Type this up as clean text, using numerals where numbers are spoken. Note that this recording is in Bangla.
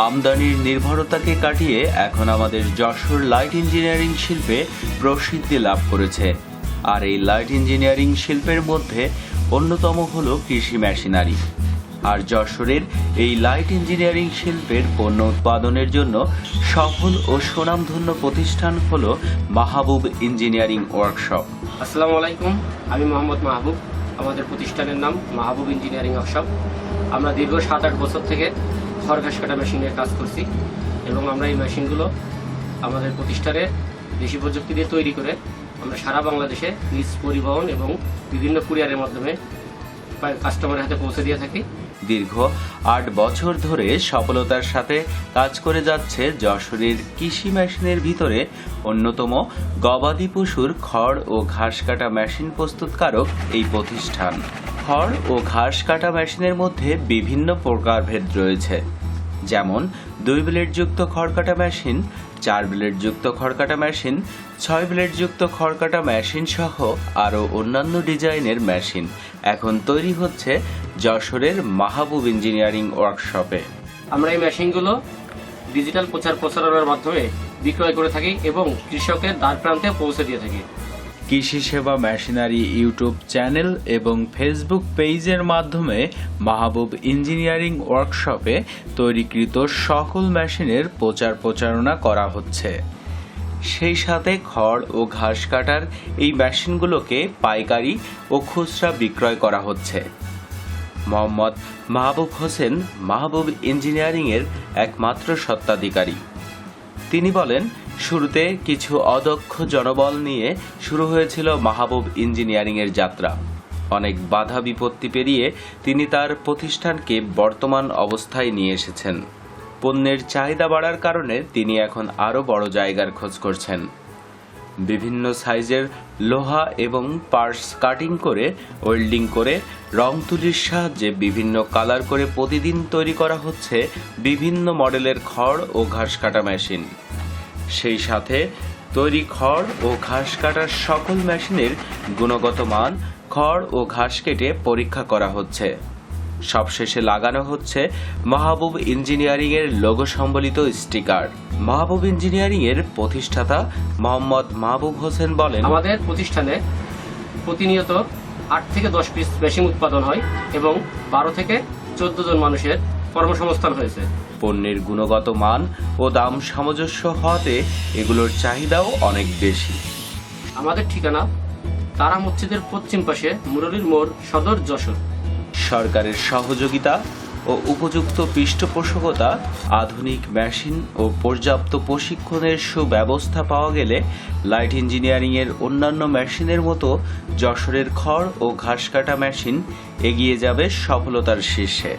আমদানির নির্ভরতাকে কাটিয়ে এখন আমাদের যশোর লাইট ইঞ্জিনিয়ারিং শিল্পে প্রসিদ্ধি লাভ করেছে। আর এই লাইট ইঞ্জিনিয়ারিং শিল্পের মধ্যে অন্যতম হলো কৃষি মেশিনারি। আর যশোরের এই লাইট ইঞ্জিনিয়ারিং শিল্পের পণ্য উৎপাদনের জন্য সফল ও সুনামধন্য প্রতিষ্ঠান হলো মাহবুব ইঞ্জিনিয়ারিং ওয়ার্কশপ। আসসালামু আলাইকুম, আমি মোহাম্মদ মাহবুব। আমাদের প্রতিষ্ঠানের নাম মাহবুব ইঞ্জিনিয়ারিং ওয়ার্কশপ। আমরা দীর্ঘ 7-8 বছর থেকে খড় ঘাস কাটা মেশিনের কাজ করছি এবং আমরা এই মেশিনগুলো আমাদের প্রতিষ্ঠানে দেশি প্রযুক্তি দিয়ে তৈরি করে আমরা সারা বাংলাদেশে নিজ পরিবহন এবং বিভিন্ন কুরিয়ারের মাধ্যমে কাস্টমারের হাতে পৌঁছে দিয়ে থাকি। দীর্ঘ 8 বছর ধরে সফলতার সাথে কাজ করে যাচ্ছে যশোরের কৃষি মেশিনের ভিতরে অন্যতম গবাদি পশুর খড় ও ঘাস কাটা মেশিন প্রস্তুতকারক এই প্রতিষ্ঠান। খড় ও ঘাস কাটা মেশিনের মধ্যে বিভিন্ন প্রকারভেদ রয়েছে, যেমন 2 ব্লেডযুক্ত খড় কাটা মেশিন, 4 ব্লেডযুক্ত খড় কাটা মেশিন, 6 ব্লেডযুক্ত খড় কাটা মেশিন সহ আরও অন্যান্য ডিজাইনের মেশিন এখন তৈরি হচ্ছে যশোরের মাহবুব ইঞ্জিনিয়ারিং ওয়ার্কশপে। আমরা এই মেশিনগুলো ডিজিটাল প্রচার প্রচারণার মাধ্যমে বিক্রয় করে থাকি এবং কৃষকের দ্বার প্রান্তে পৌঁছে দিয়ে থাকি। কৃষি সেবা মেশিনারি ইউটিউব চ্যানেল এবং ফেসবুক পেজের মাধ্যমে মাহবুব ইঞ্জিনিয়ারিং ওয়ার্কশপে তৈরিকৃত সকল মেশিনের প্রচার প্রচারণা করা হচ্ছে। সেই সাথে খড় ও ঘাস কাটার এই মেশিনগুলোকে পাইকারি ও খুচরা বিক্রয় করা হচ্ছে। মোহাম্মদ মাহবুব হোসেন মাহবুব ইঞ্জিনিয়ারিংয়ের একমাত্র স্বত্বাধিকারী। তিনি বলেন, শুরুতে কিছু অদক্ষ জনবল নিয়ে শুরু হয়েছিল মাহবুব ইঞ্জিনিয়ারিংয়ের যাত্রা। অনেক বাধা বিপত্তি পেরিয়ে তিনি তার প্রতিষ্ঠানকে বর্তমান অবস্থায় নিয়ে এসেছেন। পণ্যের চাহিদা বাড়ার কারণে তিনি এখন আরও বড় জায়গার খোঁজ করছেন। বিভিন্ন সাইজের লোহা এবং পার্টস কাটিং করে ওয়েল্ডিং করে রং তুলির সাহায্যে বিভিন্ন কালার করে প্রতিদিন তৈরি করা হচ্ছে বিভিন্ন মডেলের খড় ও ঘাস কাটা মেশিন। সেই সাথে তৈরি খড় ও ঘাস কাটার সকল মেশিনের গুণগত মান খড় ও ঘাস কেটে পরীক্ষা করা হচ্ছে। সবশেষে লাগানো হচ্ছে মাহবুব ইঞ্জিনিয়ারিং এর লোগো সম্বলিত স্টিকার। মাহবুব ইঞ্জিনিয়ারিং এর প্রতিষ্ঠাতা মোহাম্মদ মাহবুব হোসেন বলেন, আমাদের প্রতিষ্ঠানে প্রতিনিয়ত 8 থেকে 10 পিস মেশিন উৎপাদন হয় এবং 12 থেকে 14 জন মানুষের কর্মসংস্থান হয়েছে। পণ্যের গুণগত মান ও দাম সামঞ্জস্য হওয়াতে এগুলোর চাহিদাও অনেক বেশি। আমাদের ঠিকানা তারা মসজিদের পশ্চিম পাশে মুরলীর মোড়, সদর, যশোর। সরকারের সহযোগিতা ও উপযুক্ত পৃষ্ঠপোষকতা, আধুনিক মেশিন ও পর্যাপ্ত প্রশিক্ষণের সুব্যবস্থা পাওয়া গেলে লাইট ইঞ্জিনিয়ারিংয়ের অন্যান্য মেশিনের মতো যশোরের খড় ও ঘাস কাটা মেশিন এগিয়ে যাবে সফলতার শীর্ষে।